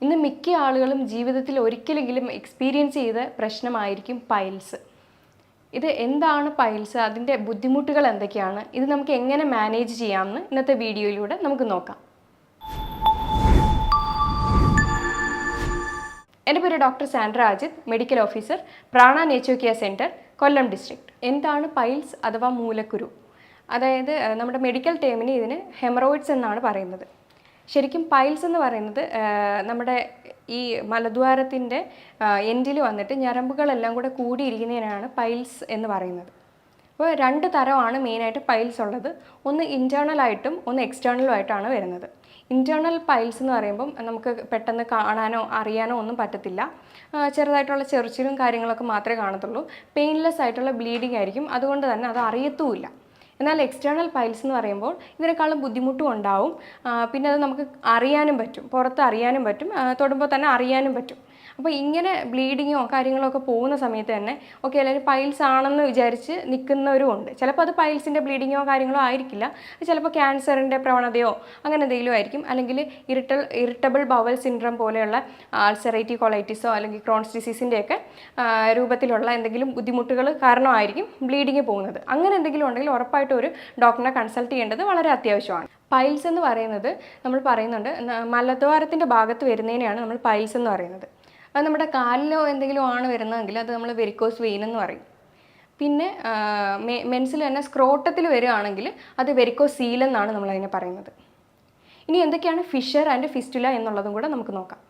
ഇന്ന് മിക്ക ആളുകളും ജീവിതത്തിൽ ഒരിക്കലെങ്കിലും എക്സ്പീരിയൻസ് ചെയ്ത പ്രശ്നമായിരിക്കും പൈൽസ്. ഇത് എന്താണ് പൈൽസ്, അതിൻ്റെ ബുദ്ധിമുട്ടുകൾ എന്തൊക്കെയാണ്, ഇത് നമുക്ക് എങ്ങനെ മാനേജ് ചെയ്യാമെന്ന് ഇന്നത്തെ വീഡിയോയിലൂടെ നമുക്ക് നോക്കാം. എൻ്റെ പേര് doctor Sandra Ajith, medical officer, Prana nature care centre, Kollam district. എന്താണ് പൈൽസ് അഥവാ മൂലക്കുരു? അതായത് നമ്മുടെ മെഡിക്കൽ ടേമിന് ഇതിന് ഹെമറോയിഡ്സ് എന്നാണ് പറയുന്നത്. ശരിക്കും പൈൽസ് എന്ന് പറയുന്നത് നമ്മുടെ ഈ മലദ്വാരത്തിൻ്റെ എൻഡിൽ വന്നിട്ട് ഞരമ്പുകളെല്ലാം കൂടെ കൂടിയിരിക്കുന്നതിനാണ് പൈൽസ് എന്ന് പറയുന്നത്. അപ്പോൾ രണ്ട് തരമാണ് മെയിനായിട്ട് പൈൽസ് ഉള്ളത്. ഒന്ന് ഇൻറ്റേർണലായിട്ടും ഒന്ന് എക്സ്റ്റേർണലുമായിട്ടാണ് വരുന്നത്. ഇൻറ്റേർണൽ പൈൽസ് എന്ന് പറയുമ്പം നമുക്ക് പെട്ടെന്ന് കാണാനോ അറിയാനോ ഒന്നും പറ്റത്തില്ല. ചെറുതായിട്ടുള്ള ചെറിച്ചിലും കാര്യങ്ങളൊക്കെ മാത്രമേ കാണത്തുള്ളൂ. പെയിൻലെസ് ആയിട്ടുള്ള ബ്ലീഡിങ് ആയിരിക്കും, അതുകൊണ്ട് തന്നെ അത് അറിയത്തുമില്ല. എന്നാൽ എക്സ്റ്റേർണൽ പൈൽസ് എന്ന് പറയുമ്പോൾ ഇതിനേക്കാളും ബുദ്ധിമുട്ടും ഉണ്ടാവും. പിന്നെ അത് നമുക്ക് അറിയാനും പറ്റും, പുറത്ത് അറിയാനും പറ്റും, തൊടുമ്പോൾ തന്നെ അറിയാനും പറ്റും. അപ്പോൾ ഇങ്ങനെ ബ്ലീഡിങ്ങോ കാര്യങ്ങളോ ഒക്കെ പോകുന്ന സമയത്ത് തന്നെ ഓക്കെ എല്ലാവരും പൈൽസ് ആണെന്ന് വിചാരിച്ച് നിൽക്കുന്നവരും ഉണ്ട്. ചിലപ്പോൾ അത് പൈൽസിൻ്റെ ബ്ലീഡിങ്ങോ കാര്യങ്ങളോ ആയിരിക്കില്ല, ചിലപ്പോൾ ക്യാൻസറിൻ്റെ പ്രവണതയോ അങ്ങനെ എന്തെങ്കിലും ആയിരിക്കും. അല്ലെങ്കിൽ ഇറിറ്റബിൾ ബവൽ സിൻഡ്രം പോലെയുള്ള അൾസറേറ്റീവ് കൊളൈറ്റിസോ അല്ലെങ്കിൽ ക്രോൺസ് ഡിസീസിൻ്റെയൊക്കെ രൂപത്തിലുള്ള എന്തെങ്കിലും ബുദ്ധിമുട്ടുകൾ കാരണമായിരിക്കും ബ്ലീഡിങ് പോകുന്നത്. അങ്ങനെ എന്തെങ്കിലും ഉണ്ടെങ്കിൽ ഉറപ്പായിട്ടും ഒരു ഡോക്ടറിനെ കൺസൾട്ട് ചെയ്യേണ്ടത് വളരെ അത്യാവശ്യമാണ്. പൈൽസ് എന്ന് പറയുന്നത് നമ്മൾ പറയുന്നുണ്ട് മലദ്വാരത്തിൻ്റെ ഭാഗത്ത് വരുന്നതിനെയാണ് നമ്മൾ പൈൽസ് എന്ന് പറയുന്നത്. അത് നമ്മുടെ കാലിലോ എന്തെങ്കിലും ആണ് വരുന്നതെങ്കിൽ അത് നമ്മൾ വെരിക്കോസ് വെയിൻ എന്ന് പറയും. പിന്നെ മെൻസിൽ തന്നെ സ്ക്രോട്ടത്തിൽ വരികയാണെങ്കിൽ അത് വെരിക്കോസ് സീൽ എന്നാണ് നമ്മളതിനെ പറയുന്നത്. ഇനി എന്തൊക്കെയാണ് ഫിഷർ ആൻഡ് ഫിസ്റ്റുല എന്നുള്ളതും കൂടെ നമുക്ക് നോക്കാം.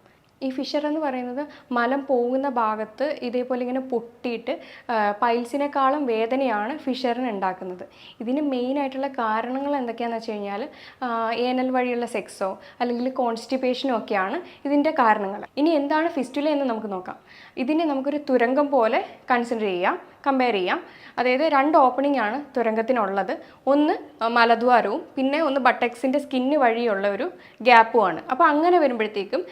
ഈ ഫിഷർ എന്ന് പറയുന്നത് മലം പോകുന്ന ഭാഗത്ത് ഇതേപോലെ ഇങ്ങനെ പൊട്ടിയിട്ട് പൈൽസിനേക്കാളും വേദനയാണ് ഫിഷറിന് ഉണ്ടാക്കുന്നത്. ഇതിന് മെയിനായിട്ടുള്ള കാരണങ്ങൾ എന്തൊക്കെയാണെന്ന് വെച്ച് കഴിഞ്ഞാൽ ഏനൽ വഴിയുള്ള സെക്സോ അല്ലെങ്കിൽ കോൺസ്റ്റിപ്പേഷനോ ഒക്കെയാണ് ഇതിൻ്റെ കാരണങ്ങൾ. ഇനി എന്താണ് ഫിസ്റ്റുല എന്ന് നമുക്ക് നോക്കാം. ഇതിനെ നമുക്കൊരു തുരങ്കം പോലെ കൺസിഡർ ചെയ്യാം, കമ്പയർ ചെയ്യാം. അതായത് രണ്ട് ഓപ്പണിംഗ് ആണ് തുരങ്കത്തിനുള്ളത്. ഒന്ന് മലദ്വാരവും പിന്നെ ഒന്ന് ബട്ടക്സിൻ്റെ സ്കിന്ന് വഴിയുള്ള ഒരു ഗ്യാപ്പുമാണ്. അപ്പോൾ അങ്ങനെ വരുമ്പോഴത്തേക്കും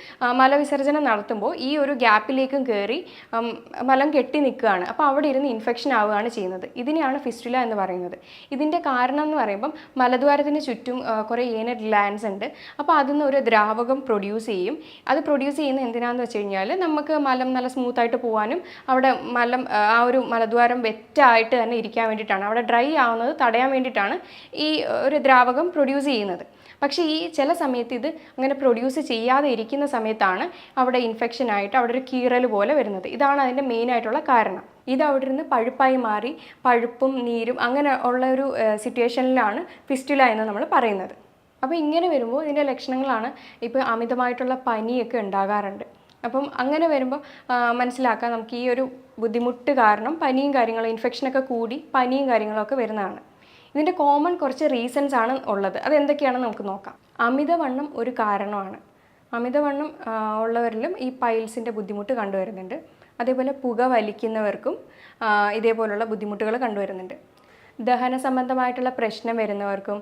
മലവിസർജനം നടത്തുമ്പോൾ ഈ ഒരു ഗ്യാപ്പിലേക്കും കയറി മലം കെട്ടി നിൽക്കുകയാണ്. അപ്പോൾ അവിടെ ഇരുന്ന് ഇൻഫെക്ഷൻ ആവുകയാണ് ചെയ്യുന്നത്. ഇതിനെയാണ് ഫിസ്റ്റുല എന്ന് പറയുന്നത്. ഇതിൻ്റെ കാരണം എന്ന് പറയുമ്പം മലദ്വാരത്തിന് ചുറ്റും കുറേ ഏനൽ ഗ്ലാൻഡ്സ് ഉണ്ട്. അപ്പോൾ അതിൽ നിന്ന് ഒരു ദ്രാവകം പ്രൊഡ്യൂസ് ചെയ്യും. അത് പ്രൊഡ്യൂസ് ചെയ്യുന്നത് എന്തിനാണെന്ന് വെച്ച് കഴിഞ്ഞാൽ നമുക്ക് മലം നല്ല സ്മൂത്തായിട്ട് പോകാനും അവിടെ മലം ആ ഒരു മലദ്വാരം വെറ്റായിട്ട് തന്നെ ഇരിക്കാൻ വേണ്ടിയിട്ടാണ്, അവിടെ ഡ്രൈ ആവുന്നത് തടയാൻ വേണ്ടിയിട്ടാണ് ഈ ഒരു ദ്രാവകം പ്രൊഡ്യൂസ് ചെയ്യുന്നത്. പക്ഷേ ഈ ചില സമയത്ത് ഇത് അങ്ങനെ പ്രൊഡ്യൂസ് ചെയ്യാതെ ഇരിക്കുന്ന സമയത്താണ് അവിടെ ഇൻഫെക്ഷൻ ആയിട്ട് അവിടെ ഒരു കീറൽ പോലെ വരുന്നത്. ഇതാണ് അതിൻ്റെ മെയിനായിട്ടുള്ള കാരണം. ഇത് അവിടെ നിന്ന് പഴുപ്പായി മാറി പഴുപ്പും നീരും അങ്ങനെ ഉള്ള ഒരു സിറ്റുവേഷനിലാണ് ഫിസ്റ്റുല എന്ന് നമ്മൾ പറയുന്നത്. അപ്പോൾ ഇങ്ങനെ വരുമ്പോൾ ഇതിൻ്റെ ലക്ഷണങ്ങളാണ് ഇപ്പോൾ അമിതമായിട്ടുള്ള പനിയൊക്കെ ഉണ്ടാകാറുണ്ട്. അപ്പം അങ്ങനെ വരുമ്പോൾ മനസ്സിലാക്കാം നമുക്ക് ഈ ഒരു ബുദ്ധിമുട്ട് കാരണം പനിയും കാര്യങ്ങളും ഇൻഫെക്ഷനൊക്കെ കൂടി പനിയും കാര്യങ്ങളൊക്കെ വരുന്നതാണ്. ഇതിൻ്റെ കോമൺ കുറച്ച് റീസൺസ് ആണ് ഉള്ളത്. അതെന്തൊക്കെയാണെന്ന് നമുക്ക് നോക്കാം. അമിതവണ്ണം ഒരു കാരണമാണ്. അമിതവണ്ണം ഉള്ളവരിലും ഈ പൈൽസിൻ്റെ ബുദ്ധിമുട്ട് കണ്ടുവരുന്നുണ്ട്. അതേപോലെ പുക വലിക്കുന്നവർക്കും ഇതേപോലുള്ള ബുദ്ധിമുട്ടുകൾ കണ്ടുവരുന്നുണ്ട്. ദഹന സംബന്ധമായിട്ടുള്ള പ്രശ്നം വരുന്നവർക്കും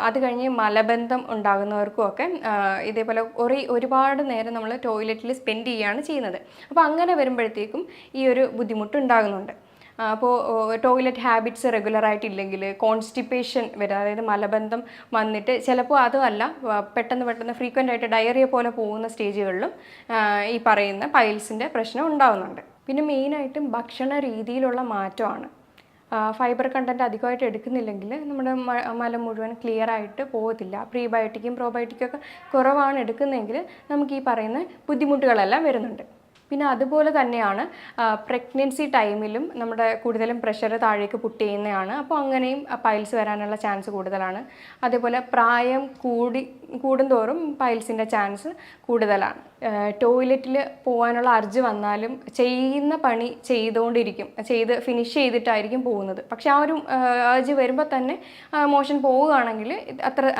അത് കഴിഞ്ഞ് മലബന്ധം ഉണ്ടാകുന്നവർക്കും ഒക്കെ ഇതേപോലെ ഒരുപാട് നേരം നമ്മൾ ടോയ്ലറ്റിൽ സ്പെൻഡ് ചെയ്യുകയാണ് ചെയ്യുന്നത്. അപ്പോൾ അങ്ങനെ വരുമ്പോഴത്തേക്കും ഈ ഒരു ബുദ്ധിമുട്ട് ഉണ്ടാകുന്നുണ്ട്. അപ്പോൾ ടോയ്ലറ്റ് ഹാബിറ്റ്സ് റെഗുലറായിട്ടില്ലെങ്കിൽ കോൺസ്റ്റിപ്പേഷൻ വരും, അതായത് മലബന്ധം വന്നിട്ട് ചിലപ്പോൾ അതുമല്ല പെട്ടെന്ന് ഫ്രീക്വൻ്റ് ആയിട്ട് ഡയറിയ പോലെ പോകുന്ന സ്റ്റേജുകളിലും ഈ പറയുന്ന പൈൽസിൻ്റെ പ്രശ്നം ഉണ്ടാകുന്നുണ്ട്. പിന്നെ മെയിനായിട്ടും ഭക്ഷണ രീതിയിലുള്ള മാറ്റമാണ്. ഫൈബർ കണ്ടൻറ്റ് അധികമായിട്ട് എടുക്കുന്നില്ലെങ്കിൽ നമ്മുടെ മലം മുഴുവൻ ക്ലിയർ ആയിട്ട് പോകത്തില്ല. പ്രീബയോട്ടിക്കും പ്രോബയോട്ടിക്കും ഒക്കെ കുറവാണ് എടുക്കുന്നതെങ്കിൽ നമുക്ക് ഈ പറയുന്ന ബുദ്ധിമുട്ടുകളെല്ലാം വരുന്നുണ്ട്. പിന്നെ അതുപോലെ തന്നെയാണ് പ്രഗ്നൻസി ടൈമിലും നമ്മുടെ കൂടുതലും പ്രഷർ താഴേക്ക് പുട്ട് ചെയ്യുന്നതാണ്. അപ്പോൾ അങ്ങനെയും പൈൽസ് വരാനുള്ള ചാൻസ് കൂടുതലാണ്. അതേപോലെ പ്രായം കൂടുന്തോറും പൈൽസിൻ്റെ ചാൻസ് കൂടുതലാണ്. ടോയ്ലറ്റിൽ പോകാനുള്ള അർജ് വന്നാലും ചെയ്യുന്ന പണി ചെയ്ത് ഫിനിഷ് ചെയ്തിട്ടായിരിക്കും പോകുന്നത്. പക്ഷെ ആ ഒരു അർജ് വരുമ്പോൾ തന്നെ മോഷൻ പോവുകയാണെങ്കിൽ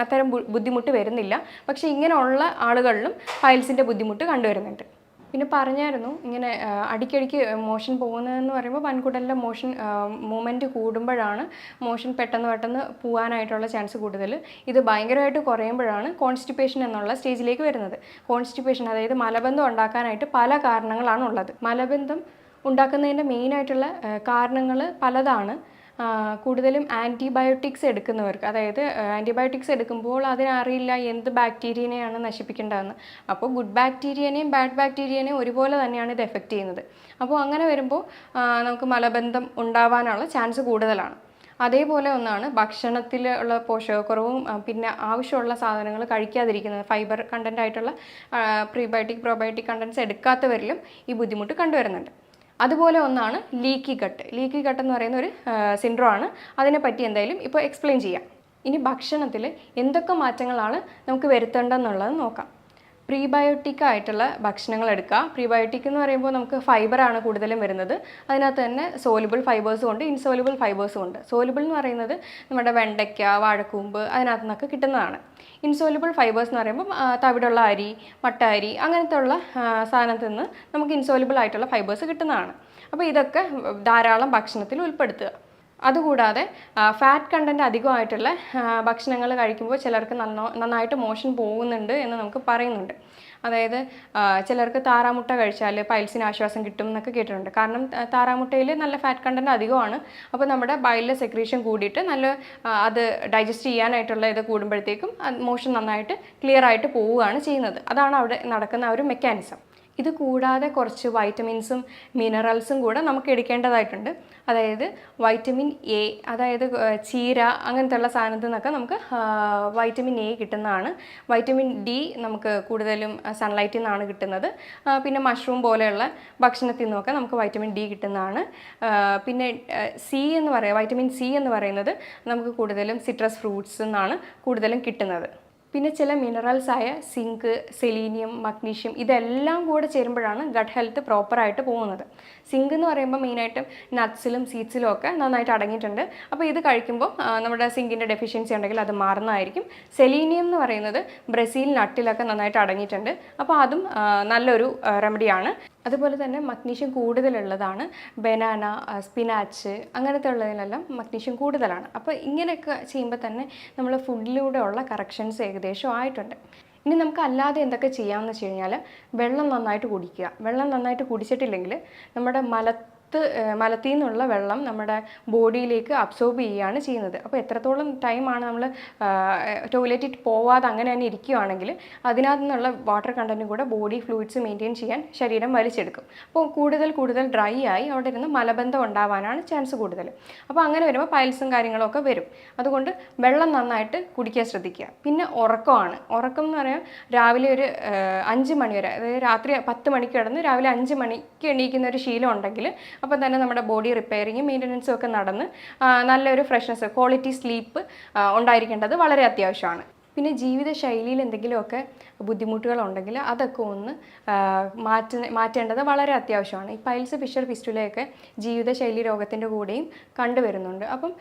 അത്തരം ബുദ്ധിമുട്ട് വരുന്നില്ല. പക്ഷേ ഇങ്ങനെയുള്ള ആളുകളിലും പൈൽസിൻ്റെ ബുദ്ധിമുട്ട് കണ്ടുവരുന്നുണ്ട്. പിന്നെ പറഞ്ഞായിരുന്നു ഇങ്ങനെ അടിക്കടിക്ക് മോഷൻ പോകുന്നതെന്ന് പറയുമ്പോൾ വൻകുടലിൻ്റെ മൂവ്മെൻറ്റ് കൂടുമ്പോഴാണ് മോഷൻ പെട്ടെന്ന് പോകാനായിട്ടുള്ള ചാൻസ് കൂടുതൽ. ഇത് ഭയങ്കരമായിട്ട് കുറയുമ്പോഴാണ് കോൺസ്റ്റിപ്പേഷൻ എന്നുള്ള സ്റ്റേജിലേക്ക് വരുന്നത്. കോൺസ്റ്റിപ്പേഷൻ അതായത് മലബന്ധം ഉണ്ടാക്കാനായിട്ട് പല കാരണങ്ങളാണ് ഉള്ളത്. മലബന്ധം ഉണ്ടാക്കുന്നതിൻ്റെ മെയിനായിട്ടുള്ള കാരണങ്ങൾ പലതാണ്. കൂടുതലും ആൻറ്റിബയോട്ടിക്സ് എടുക്കുന്നവർക്ക്, അതായത് ആൻറ്റിബയോട്ടിക്സ് എടുക്കുമ്പോൾ അതിനറിയില്ല എന്ത് ബാക്ടീരിയനെയാണ് നശിപ്പിക്കേണ്ടതെന്ന്. അപ്പോൾ ഗുഡ് ബാക്ടീരിയനെയും ബാഡ് ബാക്ടീരിയനെയും ഒരുപോലെ തന്നെയാണ് ഇത് എഫക്റ്റ് ചെയ്യുന്നത്. അപ്പോൾ അങ്ങനെ വരുമ്പോൾ നമുക്ക് മലബന്ധം ഉണ്ടാവാനുള്ള ചാൻസ് കൂടുതലാണ്. അതേപോലെ ഒന്നാണ് ഭക്ഷണത്തിൽ ഉള്ള പോഷകക്കുറവും പിന്നെ ആവശ്യമുള്ള സാധനങ്ങൾ കഴിക്കാതിരിക്കുന്നത്. ഫൈബർ കണ്ടൻ്റ് ആയിട്ടുള്ള പ്രീബയോട്ടിക് പ്രോബയോട്ടിക് കണ്ടൻറ്റ്സ് എടുക്കാത്തവരിലും ഈ ബുദ്ധിമുട്ട് കണ്ടുവരുന്നുണ്ട്. അതുപോലെ ഒന്നാണ് ലീക്കി ഗട്ട്. ലീക്കി ഗട്ട് എന്ന് പറയുന്ന ഒരു സിൻഡ്രോം ആണ്. അതിനെപ്പറ്റി എന്തായാലും ഇപ്പോൾ എക്സ്പ്ലെയിൻ ചെയ്യാം. ഇനി ഭക്ഷണത്തിൽ എന്തൊക്കെ മാറ്റങ്ങളാണ് നമുക്ക് വരുത്തേണ്ടതെന്നുള്ളത് നോക്കാം. പ്രീബയോട്ടിക് ആയിട്ടുള്ള ഭക്ഷണങ്ങൾ എടുക്കുക. പ്രീബയോട്ടിക് എന്ന് പറയുമ്പോൾ നമുക്ക് ഫൈബറാണ് കൂടുതലും വരുന്നത്. അതിനകത്ത് തന്നെ സോലുബിൾ ഫൈബേഴ്സും ഉണ്ട്, ഇൻസോലുബിൾ ഫൈബേഴ്സും ഉണ്ട്. സോലുബിൾ എന്ന് പറയുന്നത് നമ്മുടെ വെണ്ടയ്ക്ക, വാഴക്കൂമ്പ് അതിനകത്ത് നിന്നൊക്കെ കിട്ടുന്നതാണ്. ഇൻസോലുബിൾ ഫൈബേഴ്സ് എന്ന് പറയുമ്പോൾ തവിടുള്ള അരി, മട്ട അരി അങ്ങനത്തെ ഉള്ള സാധനത്തിൽ നിന്ന് നമുക്ക് ഇൻസോലുബിൾ ആയിട്ടുള്ള ഫൈബേഴ്സ് കിട്ടുന്നതാണ്. അപ്പോൾ ഇതൊക്കെ ധാരാളം ഭക്ഷണത്തിൽ ഉൾപ്പെടുത്തുക. അതുകൂടാതെ ഫാറ്റ് കണ്ടൻറ്റ് അധികമായിട്ടുള്ള ഭക്ഷണങ്ങൾ കഴിക്കുമ്പോൾ ചിലർക്ക് നന്നായിട്ട് മോഷൻ പോകുന്നുണ്ട് എന്ന് നമുക്ക് പറയുന്നുണ്ട്. അതായത് ചിലർക്ക് താറാമുട്ട കഴിച്ചാൽ പൈൽസിന് ആശ്വാസം കിട്ടും എന്നൊക്കെ കേട്ടിട്ടുണ്ട്. കാരണം താറാമുട്ടയിൽ നല്ല ഫാറ്റ് കണ്ടൻറ്റ് അധികമാണ്. അപ്പോൾ നമ്മുടെ ബൈലിലെ സെക്രീഷൻ കൂടിയിട്ട് നല്ല അത് ഡൈജസ്റ്റ് ചെയ്യാനായിട്ടുള്ള ഇത് കൂടുമ്പോഴത്തേക്കും മോഷൻ നന്നായിട്ട് ക്ലിയർ ആയിട്ട് പോവുകയാണ് ചെയ്യുന്നത്. അതാണ് അവിടെ നടക്കുന്ന ഒരു മെക്കാനിസം. ഇത് കൂടാതെ കുറച്ച് വൈറ്റമിൻസും മിനറൽസും കൂടെ നമുക്ക് എടുക്കേണ്ടതായിട്ടുണ്ട്. അതായത് വൈറ്റമിൻ എ, അതായത് ചീര അങ്ങനത്തെ ഉള്ള സാധനത്തിൽ നിന്നൊക്കെ നമുക്ക് വൈറ്റമിൻ എ കിട്ടുന്നതാണ്. വൈറ്റമിൻ ഡി നമുക്ക് കൂടുതലും സൺലൈറ്റിൽ നിന്നാണ് കിട്ടുന്നത്. പിന്നെ മഷ്റൂം പോലെയുള്ള ഭക്ഷണത്തിൽ നിന്നൊക്കെ നമുക്ക് വൈറ്റമിൻ ഡി കിട്ടുന്നതാണ്. പിന്നെ വൈറ്റമിൻ സി എന്ന് പറയുന്നത് നമുക്ക് കൂടുതലും സിട്രസ് ഫ്രൂട്ട്സ് നിന്നാണ് കൂടുതലും കിട്ടുന്നത്. പിന്നെ ചില മിനറൽസായ സിങ്ക്, സെലീനിയം, മഗ്നീഷ്യം ഇതെല്ലാം കൂടെ ചേരുമ്പോഴാണ് ഗട്ട് ഹെൽത്ത് പ്രോപ്പറായിട്ട് പോകുന്നത്. സിങ്ക് എന്ന് പറയുമ്പോൾ മെയിനായിട്ടും നട്ട്സിലും സീഡ്സിലും ഒക്കെ നന്നായിട്ട് അടങ്ങിയിട്ടുണ്ട്. അപ്പോൾ ഇത് കഴിക്കുമ്പോൾ നമ്മുടെ സിങ്കിൻ്റെ ഡെഫിഷ്യൻസി ഉണ്ടെങ്കിൽ അത് മാറുന്നതായിരിക്കും. സെലീനിയം എന്ന് പറയുന്നത് ബ്രസീൽ നട്ടിലൊക്കെ നന്നായിട്ട് അടങ്ങിയിട്ടുണ്ട്. അപ്പോൾ അതും നല്ലൊരു റെമഡിയാണ്. അതുപോലെ തന്നെ മഗ്നീഷ്യം കൂടുതലുള്ളതാണ് ബനാന, സ്പിനാച്ച് അങ്ങനത്തെ ഉള്ളതിലെല്ലാം മഗ്നീഷ്യം കൂടുതലാണ്. അപ്പോൾ ഇങ്ങനെയൊക്കെ ചെയ്യുമ്പോൾ തന്നെ നമ്മൾ ഫുഡിലൂടെ ഉള്ള കറക്ഷൻസ് ഏകദേശം ആയിട്ടുണ്ട്. ഇനി നമുക്ക് അല്ലാതെ എന്തൊക്കെ ചെയ്യാമെന്ന് വെച്ച് കഴിഞ്ഞാൽ വെള്ളം നന്നായിട്ട് കുടിക്കുക. വെള്ളം നന്നായിട്ട് കുടിച്ചിട്ടില്ലെങ്കിൽ നമ്മുടെ മലത്തിൽ നിന്നുള്ള വെള്ളം നമ്മുടെ ബോഡിയിലേക്ക് അബ്സോർബ് ചെയ്യുകയാണ് ചെയ്യുന്നത്. അപ്പോൾ എത്രത്തോളം ടൈമാണ് നമ്മൾ ടോയ്ലറ്റിൽ പോവാതെ അങ്ങനെ തന്നെ ഇരിക്കുകയാണെങ്കിൽ അതിനകത്തു നിന്നുള്ള വാട്ടർ കണ്ടൻറ്റും കൂടെ ബോഡി ഫ്ലൂയിഡ്സ് മെയിൻറ്റെയിൻ ചെയ്യാൻ ശരീരം വലിച്ചെടുക്കും. അപ്പോൾ കൂടുതൽ ഡ്രൈ ആയി അവിടെ ഇരുന്ന് മലബന്ധം ഉണ്ടാവാനാണ് ചാൻസ് കൂടുതൽ. അപ്പോൾ അങ്ങനെ വരുമ്പോൾ പൈൽസും കാര്യങ്ങളൊക്കെ വരും. അതുകൊണ്ട് വെള്ളം നന്നായിട്ട് കുടിക്കാൻ ശ്രദ്ധിക്കുക. പിന്നെ ഉറക്കമാണ്. ഉറക്കം എന്ന് പറയാൻ രാവിലെ ഒരു 5 മണി വരെ, അതായത് രാത്രി 10 മണിക്ക് കിടന്ന് രാവിലെ 5 മണിക്ക് എണീക്കുന്ന ഒരു ശീലം ഉണ്ടെങ്കിൽ അപ്പോൾ തന്നെ നമ്മുടെ ബോഡി റിപ്പയറിങ്ങും മെയിൻ്റനൻസും ഒക്കെ നടന്ന് നല്ലൊരു ഫ്രഷ്നെസ്, ക്വാളിറ്റി സ്ലീപ്പ് ഉണ്ടായിരിക്കേണ്ടത് വളരെ അത്യാവശ്യമാണ്. പിന്നെ ജീവിതശൈലിയിൽ എന്തെങ്കിലുമൊക്കെ ബുദ്ധിമുട്ടുകളുണ്ടെങ്കിൽ അതൊക്കെ ഒന്ന് മാറ്റേണ്ടത് വളരെ അത്യാവശ്യമാണ്. ഈ പൈൽസ്, ഫിഷർ, ഫിസ്റ്റുലയൊക്കെ ജീവിതശൈലി രോഗത്തിൻ്റെ കൂടെയും കണ്ടുവരുന്നുണ്ട്. അപ്പം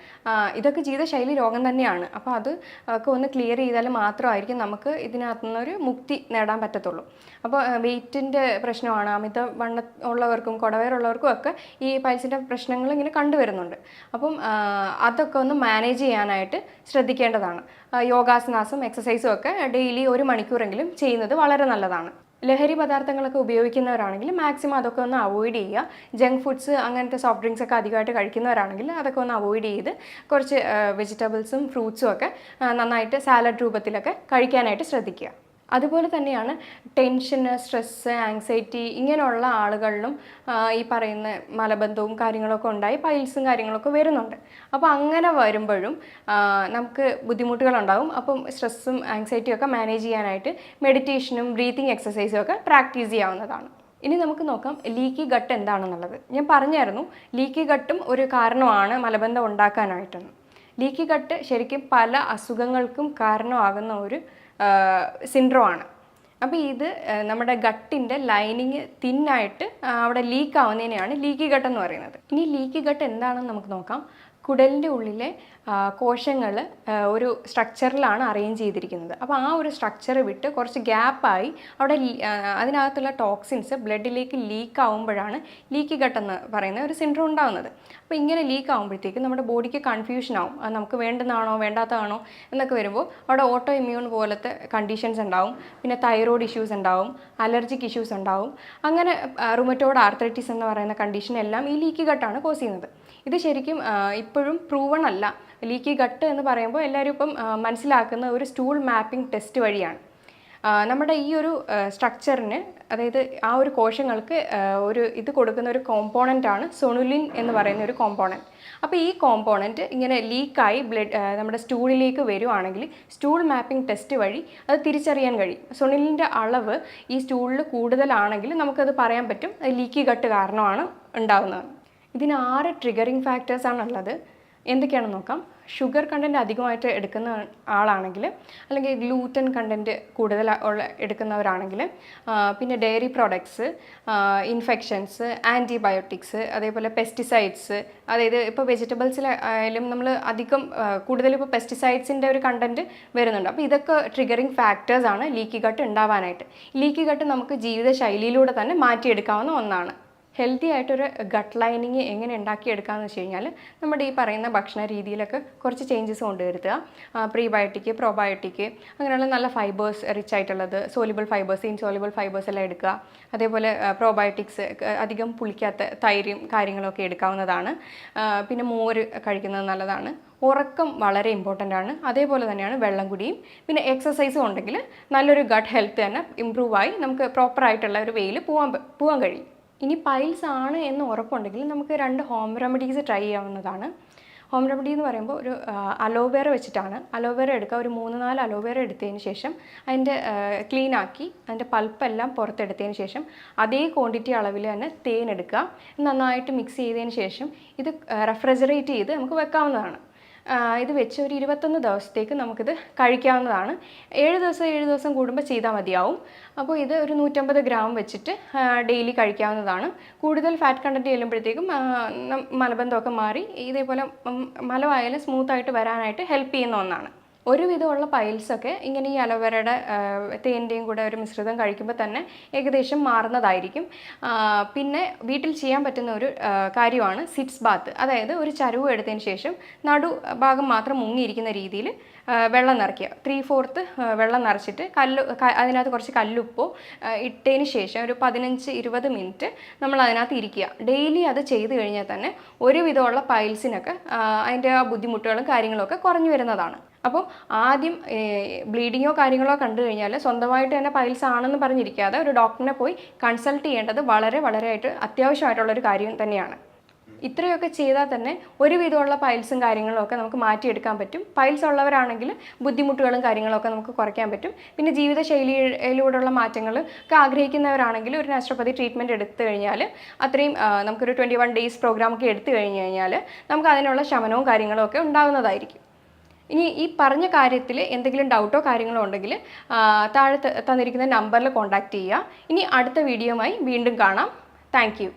ഇതൊക്കെ ജീവിതശൈലി രോഗം തന്നെയാണ്. അപ്പോൾ അത് ഒക്കെ ഒന്ന് ക്ലിയർ ചെയ്താൽ മാത്രമായിരിക്കും നമുക്ക് ഇതിനകത്തു നിന്നൊരു മുക്തി നേടാൻ പറ്റത്തുള്ളൂ. അപ്പോൾ വെയ്റ്റിൻ്റെ പ്രശ്നമാണ്, അമിതവണ്ണം ഉള്ളവർക്കും കുടവയറുള്ളവർക്കും ഒക്കെ ഈ പൈൽസിൻ്റെ പ്രശ്നങ്ങൾ ഇങ്ങനെ കണ്ടുവരുന്നുണ്ട്. അപ്പം അതൊക്കെ ഒന്ന് മാനേജ് ചെയ്യാനായിട്ട് ശ്രദ്ധിക്കേണ്ടതാണ്. യോഗാസനാസും എക്സസൈസും ഒക്കെ ഡെയിലി 1 മണിക്കൂറെങ്കിലും ചെയ്യുന്നത് വളരെ നല്ലതാണ്. ലഹരി പദാർത്ഥങ്ങളൊക്കെ ഉപയോഗിക്കുന്നവരാണെങ്കിൽ മാക്സിമം അതൊക്കെ ഒന്ന് അവോയ്ഡ് ചെയ്യുക. ജങ്ക് ഫുഡ്സ് അങ്ങനത്തെ സോഫ്റ്റ് ഡ്രിങ്ക്സ് ഒക്കെ അധികമായിട്ട് കഴിക്കുന്നവരാണെങ്കിൽ അതൊക്കെ ഒന്ന് അവോയ്ഡ് ചെയ്ത് കുറച്ച് വെജിറ്റബിൾസും ഫ്രൂട്ട്സും ഒക്കെ നന്നായിട്ട് സാലഡ് രൂപത്തിലൊക്കെ കഴിക്കാനായിട്ട് ശ്രദ്ധിക്കുക. അതുപോലെ തന്നെയാണ് ടെൻഷന്, സ്ട്രെസ്സ്, ആങ്സൈറ്റി ഇങ്ങനെയുള്ള ആളുകളിലും ഈ പറയുന്ന മലബന്ധവും കാര്യങ്ങളൊക്കെ ഉണ്ടായി പൈൽസും കാര്യങ്ങളൊക്കെ വരുന്നുണ്ട്. അപ്പോൾ അങ്ങനെ വരുമ്പോഴും നമുക്ക് ബുദ്ധിമുട്ടുകളുണ്ടാകും. അപ്പം സ്ട്രെസ്സും ആങ്സൈറ്റിയും ഒക്കെ മാനേജ് ചെയ്യാനായിട്ട് മെഡിറ്റേഷനും ബ്രീത്തിങ് എക്സസൈസും ഒക്കെ പ്രാക്ടീസ് ചെയ്യാവുന്നതാണ്. ഇനി നമുക്ക് നോക്കാം ലീക്കി ഗട്ട് എന്താണെന്നുള്ളത്. ഞാൻ പറഞ്ഞായിരുന്നു ലീക്കി ഗട്ടും ഒരു കാരണമാണ് മലബന്ധം ഉണ്ടാക്കാനായിട്ടെന്ന്. ലീക്കി ഗട്ട് ശരിക്കും പല അസുഖങ്ങൾക്കും കാരണമാകുന്ന ഒരു സിൻഡ്രോം ആണ്. അപ്പോൾ ഇത് നമ്മുടെ ഗട്ടിൻ്റെ ലൈനിങ് തിന്നായിട്ട് അവിടെ ലീക്ക് ആവുന്നതിനെയാണ് ലീക്കി ഗട്ട് എന്ന് പറയുന്നത്. ഇനി ലീക്കി ഗട്ട് എന്താണെന്ന് നമുക്ക് നോക്കാം. കുടലിൻ്റെ ഉള്ളിലെ കോശങ്ങൾ ഒരു സ്ട്രക്ചറിലാണ് അറേഞ്ച് ചെയ്തിരിക്കുന്നത്. അപ്പോൾ ആ ഒരു സ്ട്രക്ചർ വിട്ട് കുറച്ച് ഗ്യാപ്പായി അവിടെ അതിനകത്തുള്ള ടോക്സിൻസ് ബ്ലഡിലേക്ക് ലീക്ക് ആവുമ്പോഴാണ് ലീക്കി ഗട്ട് എന്ന് പറയുന്ന ഒരു സിൻഡ്രോം ഉണ്ടാകുന്നത്. അപ്പോൾ ഇങ്ങനെ ലീക്ക് ആകുമ്പോഴത്തേക്കും നമ്മുടെ ബോഡിക്ക് കൺഫ്യൂഷൻ ആവും. അത് നമുക്ക് വേണ്ടുന്നതാണോ വേണ്ടാത്തതാണോ എന്നൊക്കെ വരുമ്പോൾ അവിടെ ഓട്ടോ ഇമ്മ്യൂൺ പോലത്തെ കണ്ടീഷൻസ് ഉണ്ടാവും. പിന്നെ തൈറോയ്ഡ് ഇഷ്യൂസ് ഉണ്ടാവും, അലർജിക് ഇഷ്യൂസ് ഉണ്ടാവും. അങ്ങനെ റുമറ്റോയ്ഡ് ആർത്രൈറ്റിസ് എന്ന് പറയുന്ന കണ്ടീഷൻ എല്ലാം ഈ ലീക്കി ഗട്ടാണ് കോസ് ചെയ്യുന്നത്. ഇത് ശരിക്കും ഇപ്പോൾ ഇപ്പോഴും പ്രൂവൺ അല്ല. ലീക്കി ഗട്ട് എന്ന് പറയുമ്പോൾ എല്ലാവരും ഇപ്പം മനസ്സിലാക്കുന്ന ഒരു സ്റ്റൂൾ മാപ്പിംഗ് ടെസ്റ്റ് വഴിയാണ്. നമ്മുടെ ഈ ഒരു സ്ട്രക്ചറിന്, അതായത് ആ ഒരു കോശങ്ങൾക്ക് ഒരു ഇത് കൊടുക്കുന്ന ഒരു കോമ്പോണൻ്റാണ് സൊണുലിൻ എന്ന് പറയുന്ന ഒരു കോമ്പോണൻറ്റ്. അപ്പോൾ ഈ കോമ്പോണൻറ്റ് ഇങ്ങനെ ലീക്കായി നമ്മുടെ സ്റ്റൂളിലേക്ക് വരുവാണെങ്കിൽ സ്റ്റൂൾ മാപ്പിംഗ് ടെസ്റ്റ് വഴി അത് തിരിച്ചറിയാൻ കഴിയും. സൊണുലിൻ്റെ അളവ് ഈ സ്റ്റൂളിൽ കൂടുതലാണെങ്കിൽ നമുക്കത് പറയാൻ പറ്റും അത് ലീക്കി ഗട്ട് കാരണമാണ് ഉണ്ടാകുന്നത്. ഇതിന് 6 ട്രിഗറിങ് ഫാക്ടേഴ്സാണുള്ളത്. എന്തൊക്കെയാണെന്ന് നോക്കാം. ഷുഗർ കണ്ടൻറ്റ് അധികമായിട്ട് എടുക്കുന്ന ആളാണെങ്കിൽ, അല്ലെങ്കിൽ ഗ്ലൂറ്റൻ കണ്ടൻറ്റ് കൂടുതൽ എടുക്കുന്നവരാണെങ്കിൽ, പിന്നെ ഡയറി പ്രോഡക്ട്സ്, ഇൻഫെക്ഷൻസ്, ആൻറ്റിബയോട്ടിക്സ്, അതേപോലെ പെസ്റ്റിസൈഡ്സ്. അതായത് ഇപ്പോൾ വെജിറ്റബിൾസിലായാലും നമ്മൾ അധികം കൂടുതൽ ഇപ്പോൾ പെസ്റ്റിസൈഡ്സിൻ്റെ ഒരു കണ്ടൻറ്റ് വരുന്നുണ്ട്. അപ്പോൾ ഇതൊക്കെ ട്രിഗറിങ് ഫാക്ടേഴ്സാണ് ലീക്കി ഗട്ട് ഉണ്ടാവാനായിട്ട്. ലീക്കി ഗട്ട് നമുക്ക് ജീവിതശൈലിയിലൂടെ തന്നെ മാറ്റിയെടുക്കാവുന്ന ഒന്നാണ്. ഹെൽത്തി ആയിട്ടൊരു ഗട്ട് ലൈനിങ് എങ്ങനെ ഉണ്ടാക്കിയെടുക്കാമെന്ന് വെച്ച് കഴിഞ്ഞാൽ നമ്മുടെ ഈ പറയുന്ന ഭക്ഷണ രീതിയിലൊക്കെ കുറച്ച് ചേഞ്ചസ് കൊണ്ടുവരുത്തുക. പ്രീബയോട്ടിക്, പ്രോബയോട്ടിക്, അങ്ങനെയുള്ള നല്ല ഫൈബേഴ്സ് റിച്ച് ആയിട്ടുള്ളത്, സോലിബിൾ ഫൈബേഴ്സ്, ഇൻസോലിബിൾ ഫൈബേഴ്സ് എല്ലാം എടുക്കുക. അതേപോലെ പ്രോബയോട്ടിക്സ് അധികം പുളിക്കാത്ത തൈരും കാര്യങ്ങളൊക്കെ എടുക്കാവുന്നതാണ്. പിന്നെ മോര് കഴിക്കുന്നത് നല്ലതാണ്. ഉറക്കം വളരെ ഇമ്പോർട്ടൻ്റ് ആണ്. അതേപോലെ തന്നെയാണ് വെള്ളം കുടിയും. പിന്നെ എക്സസൈസും ഉണ്ടെങ്കിൽ നല്ലൊരു ഗട്ട് ഹെൽത്ത് തന്നെ ഇമ്പ്രൂവ് ആയി നമുക്ക് പ്രോപ്പറായിട്ടുള്ള ഒരു വേയിൽ പോകാൻ കഴിയും. ഇനി പൈൽസ് ആണ് എന്ന് ഉറപ്പുണ്ടെങ്കിൽ നമുക്ക് 2 ഹോം റെമഡീസ് ട്രൈ ചെയ്യാവുന്നതാണ്. ഹോം റെമഡി എന്ന് പറയുമ്പോൾ ഒരു അലോവേറ വെച്ചിട്ടാണ്. അലോവേറ എടുക്കുക. ഒരു 3-4 അലോവേറ എടുത്തതിന് ശേഷം അതിൻ്റെ ക്ലീനാക്കി അതിൻ്റെ പൾപ്പെല്ലാം പുറത്തെടുത്തതിന് ശേഷം അതേ ക്വാണ്ടിറ്റി അളവിൽ തന്നെ തേൻ എടുക്കുക. നന്നായിട്ട് മിക്സ് ചെയ്തതിന് ശേഷം ഇത് റെഫ്രിജറേറ്റ് ചെയ്ത് നമുക്ക് വെക്കാവുന്നതാണ്. ഇത് വെച്ച് ഒരു 21 ദിവസത്തേക്ക് നമുക്കിത് കഴിക്കാവുന്നതാണ്. 7 ദിവസം കൂടുമ്പോൾ ചെയ്താൽ മതിയാവും. അപ്പോൾ ഇത് ഒരു 150 ഗ്രാം വെച്ചിട്ട് ഡെയിലി കഴിക്കാവുന്നതാണ്. കൂടുതൽ ഫാറ്റ് കണ്ടൻറ്റ് ചെല്ലുമ്പോഴത്തേക്കും മലബന്ധമൊക്കെ മാറി ഇതേപോലെ മലമായാലും സ്മൂത്തായിട്ട് വരാനായിട്ട് ഹെൽപ്പ് ചെയ്യുന്ന ഒന്നാണ്. ഒരുവിധമുള്ള പൈൽസൊക്കെ ഇങ്ങനെ ഈ അലോവേറയുടെ തേൻ്റെയും കൂടെ ഒരു മിശ്രിതം കഴിക്കുമ്പോൾ തന്നെ ഏകദേശം മാറുന്നതായിരിക്കും. പിന്നെ വീട്ടിൽ ചെയ്യാൻ പറ്റുന്ന ഒരു കാര്യമാണ് സിറ്റ്സ് ബാത്ത്. അതായത് ഒരു ചരുവ് എടുത്തതിന് ശേഷം നടു ഭാഗം മാത്രം മുങ്ങിയിരിക്കുന്ന രീതിയിൽ വെള്ളം നിറയ്ക്കുക. 3/4 വെള്ളം നിറച്ചിട്ട് അതിനകത്ത് കുറച്ച് കല്ലുപ്പോ ഇട്ടതിന് ശേഷം ഒരു 15-20 മിനിറ്റ് നമ്മൾ അതിനകത്ത് ഇരിക്കുക. ഡെയിലി അത് ചെയ്ത് കഴിഞ്ഞാൽ തന്നെ ഒരുവിധമുള്ള പൈൽസിനൊക്കെ അതിൻ്റെ ആ ബുദ്ധിമുട്ടുകളും കാര്യങ്ങളൊക്കെ കുറഞ്ഞു വരുന്നതാണ്. അപ്പോൾ ആദ്യം ബ്ലീഡിങ്ങോ കാര്യങ്ങളോ കണ്ടു കഴിഞ്ഞാൽ സ്വന്തമായിട്ട് തന്നെ പൈൽസ് ആണെന്ന് പറഞ്ഞിരിക്കാതെ ഒരു ഡോക്ടറിനെ പോയി കൺസൾട്ട് ചെയ്യേണ്ടത് വളരെയായിട്ട് അത്യാവശ്യമായിട്ടുള്ളൊരു കാര്യം തന്നെയാണ്. ഇത്രയൊക്കെ ചെയ്താൽ തന്നെ ഒരുവിധമുള്ള പൈൽസും കാര്യങ്ങളും ഒക്കെ നമുക്ക് മാറ്റിയെടുക്കാൻ പറ്റും. പൈൽസ് ഉള്ളവരാണെങ്കിൽ ബുദ്ധിമുട്ടുകളും കാര്യങ്ങളൊക്കെ നമുക്ക് കുറയ്ക്കാൻ പറ്റും. പിന്നെ ജീവിതശൈലിയിലൂടെയുള്ള മാറ്റങ്ങൾ ഒക്കെ ആഗ്രഹിക്കുന്നവരാണെങ്കിൽ ഒരു നാച്ചുറോപ്പതി ട്രീറ്റ്മെൻറ്റ് എടുത്തു കഴിഞ്ഞാൽ അത്രയും നമുക്കൊരു 21 ഡേയ്സ് പ്രോഗ്രാം ഒക്കെ എടുത്തു കഴിഞ്ഞ് കഴിഞ്ഞാൽ നമുക്ക് അതിനുള്ള ശമനവും കാര്യങ്ങളും ഒക്കെ ഉണ്ടാകുന്നതായിരിക്കും. ഇനി ഈ പറഞ്ഞ കാര്യത്തിൽ എന്തെങ്കിലും ഡൗട്ടോ കാര്യങ്ങളോ ഉണ്ടെങ്കിൽ താഴെ തന്നിരിക്കുന്ന നമ്പറിൽ കോൺടാക്റ്റ് ചെയ്യുക. ഇനി അടുത്ത വീഡിയോയുമായി വീണ്ടും കാണാം. Thank you.